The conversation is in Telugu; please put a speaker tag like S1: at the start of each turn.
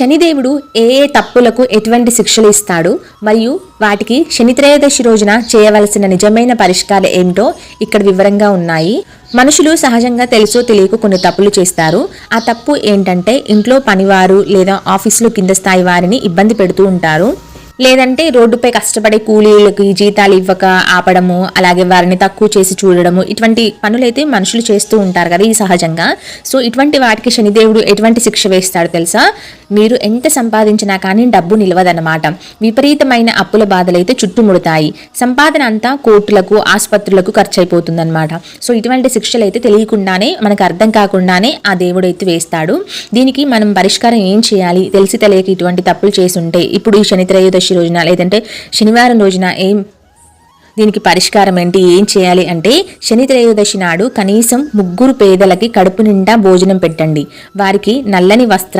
S1: శనిదేవుడు ఏ ఏ తప్పులకు ఎటువంటి శిక్షలు ఇస్తాడు మరియు వాటికి శని త్రయోదశి రోజున చేయవలసిన నిజమైన పరిష్కారం ఏమిటో ఇక్కడ వివరంగా ఉన్నాయి. మనుషులు సహజంగా తెలుసో తెలియక కొన్ని తప్పులు చేస్తారు. ఆ తప్పు ఏంటంటే ఇంట్లో పనివారు లేదా ఆఫీసులో కింద స్థాయి వారిని ఇబ్బంది పెడుతూ ఉంటారు. లేదంటే రోడ్డుపై కష్టపడే కూలీలకి జీతాలు ఇవ్వక ఆపడము, అలాగే వారిని తక్కువ చేసి చూడడము, ఇటువంటి పనులైతే మనుషులు చేస్తూ ఉంటారు కదా ఈ సహజంగా. సో ఇటువంటి వాటికి శనిదేవుడు ఎటువంటి శిక్ష వేస్తాడు తెలుసా? మీరు ఎంత సంపాదించినా కానీ డబ్బు నిలవదన్నమాట. విపరీతమైన అప్పుల బాధలైతే చుట్టుముడతాయి. సంపాదన అంతా కోర్టులకు ఆసుపత్రులకు ఖర్చు అయిపోతుందన్నమాట. సో ఇటువంటి శిక్షలు అయితే తెలియకుండానే మనకు అర్థం కాకుండానే ఆ దేవుడు అయితే వేస్తాడు. దీనికి మనం పరిష్కారం ఏం చేయాలి? తెలిసి తెలియక ఇటువంటి తప్పులు చేసి ఉంటే ఇప్పుడు ఈ శని త్రయోదశి రోజున లేదంటే శనివారం రోజున దీనికి పరిష్కారం ఏంటి, ఏం చేయాలి అంటే శని త్రయోదశి నాడు కనీసం 3 పేదలకి కడుపు నిండా భోజనం పెట్టండి. వారికి నల్లని వస్త్రం